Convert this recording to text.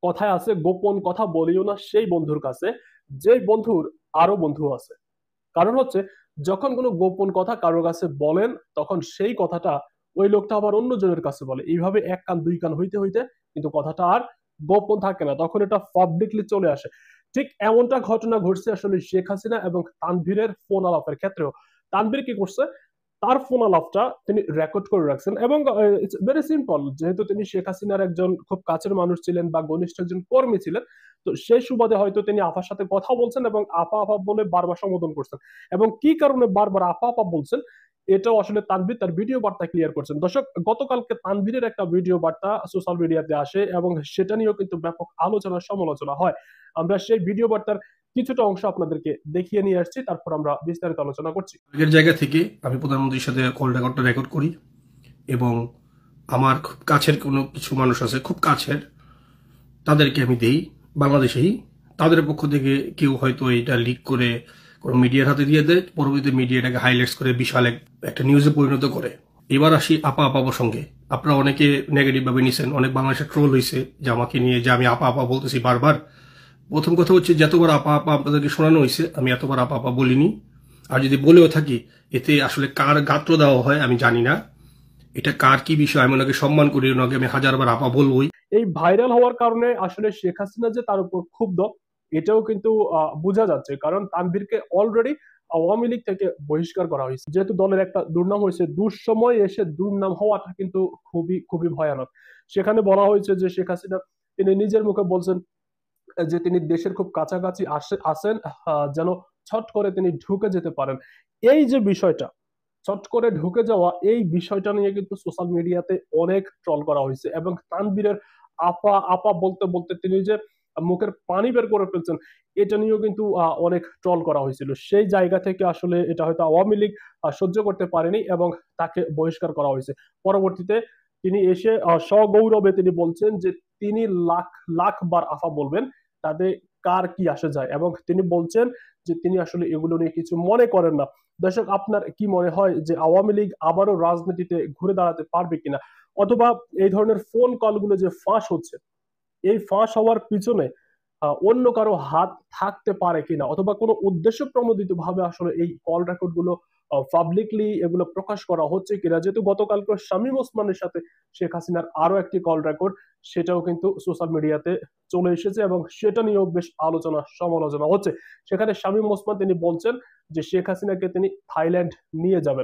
কথায় আছে, গোপন কথা বলিও না সেই বন্ধুর কাছে যে বন্ধুর আরো বন্ধু আছে। কারণ হচ্ছে, যখন কোনো গোপন কথা কারোর কাছে বলেন, তখন সেই কথাটা ওই লোকটা আবার অন্যজনের কাছে বলে, এইভাবে এক কান দুই কান হইতে হইতে কিন্তু কথাটা আর গোপন থাকে না, তখন এটা পাবলিকলি চলে আসে। ঠিক এমনটা ঘটনা ঘটছে আসলে শেখ হাসিনা এবং তানভীরের ফোন আলাপের ক্ষেত্রেও। তানভীর কি করছে, তার ফোন আলাপটা তিনি রেকর্ড করে রাখছেন, এবং ইটস ভেরি সিম্পল, যেহেতু তিনি শেখ হাসিনার একজন খুব কাছের মানুষ ছিলেন বা ঘনিষ্ঠ একজন কর্মী ছিলেন, তো সেই সুবাদে হয়তো তিনি আপার সাথে কথা বলছেন এবং আপা আপা বলে বারবার সম্বোধন করছেন। এবং কি কারণে বারবার আপা আপা বলছেন, এটাও আসলে তানভীর তার ভিডিও বার্তা ক্লিয়ার করছেন। দর্শক, গতকালকে তানভীরের একটা ভিডিও বার্তা সোশ্যাল মিডিয়াতে আসে এবং সেটা নিয়েও কিন্তু ব্যাপক আলোচনা সমালোচনা হয়। আমরা সেই ভিডিও বার্তার কিছুটা অংশ আপনাদেরকে দেখিয়ে নিয়ে আসছি, তারপর আমরা বিস্তারিত আলোচনা করছি। আগের জায়গা থেকে আমি প্রধানমন্ত্রীর সাথে কল রেকর্ডটা রেকর্ড করি এবং আমার খুব কাছের কোনো কিছু মানুষ আছে, খুব কাছের, তাদেরকে আমি দেই বাংলাদেশেই। তাদের পক্ষ থেকে কেউ হয়তো এটা লিক করে কোনো মিডিয়ার হাতে দিয়ে দেয়, পরবর্তীতে মিডিয়া এটাকে হাইলাইটস করে বিশাল একটা নিউজে পরিণত করে। এবার আসি আপা আপা প্রসঙ্গে। আপনারা অনেকে নেগেটিভ ভাবে নিছেন, অনেক বাংলাদেশে ট্রোল হয়েছে যে আমাকে নিয়ে, যে আমি আপা আপা বলতেছি বারবার। প্রথম কথা হচ্ছে, যতবার আপা আপা আপনাদেরকে শোনানো হয়েছে, আমি এতবার আপা আপা বলিনি। আর যদি বলেও থাকি, এতে আসলে কার গাত্র দেওয়া হয় আমি জানি না। এটা কার কি বিষয়, আমি ওনাকে সম্মান করি, ওনাকে আমি হাজারবার আপা বলবোই। এই ভাইরাল হওয়ার কারণে আসলে শেখ হাসিনা যে তার উপর ক্ষুব্ধ, এটাও কিন্তু বোঝা যাচ্ছে। কারণ তানভীরকে অলরেডি আওয়ামী লীগ থেকে বহিষ্কার করা হয়েছে, যেহেতু দলের একটা দুর্নাম হয়েছে। দুঃসময় এসে দুর্নাম হওয়াটা কিন্তু খুবই খুবই ভয়ানক। সেখানে বলা হয়েছে যে শেখ হাসিনা তিনি নিজের মুখে বলছেন যে তিনি দেশের খুব কাছাকাছি আসেন, যেন ছট করে তিনি ঢুকে যেতে পারেন। এই যে বিষয়টা, চট করে ঢুকে যাওয়া, এই বিষয়টা নিয়ে কিন্তু সোশ্যাল মিডিয়াতে অনেক ট্রল করা হয়েছে। এবং তানভীরের আপা আপা বলতে বলতে তিনি যে মুখের পানি বের করে ফেলছেন, এটা নিয়েও কিন্তু অনেক ট্রল করা হয়েছিল। সেই জায়গা থেকে আসলে এটা হয়তো আওয়ামী লীগ সহ্য করতে পারেনি এবং তাকে বহিষ্কার করা হয়েছে। পরবর্তীতে তিনি এসে সগৌরবে তিনি বলছেন যে তিনি লাখ লাখ বার আফা বলবেন, তাতে কার কি আসে যায়। এবং তিনি বলছেন যে তিনি আসলে এগুলো নিয়ে কিছু মনে করেন না। দর্শক, আপনার কি মনে হয় যে আওয়ামী লীগ আবারও রাজনীতিতে ঘুরে দাঁড়াতে পারবে কিনা, অথবা এই ধরনের ফোন কলগুলো যে ফাঁস হচ্ছে, এই ফাঁস হওয়ার পিছনে অন্য কারো হাত থাকতে পারে কিনা, অথবা কোনো উদ্দেশ্য প্রণোদিত ভাবে আসলে এই কল রেকর্ড গুলো পাবলিকলি এগুলো প্রকাশ করা হচ্ছে কিনা। যেহেতু গতকালকে শামীম ওসমানের সাথে শেখ হাসিনার আরো একটি কল রেকর্ড, সেটাও কিন্তু সোশ্যাল মিডিয়াতে চলে এসেছে এবং সেটা নিয়েও বেশ আলোচনা সমালোচনা হচ্ছে। সেখানে শামীম ওসমান তিনি বলছেন যে শেখ হাসিনাকে তিনি থাইল্যান্ড নিয়ে যাবেন।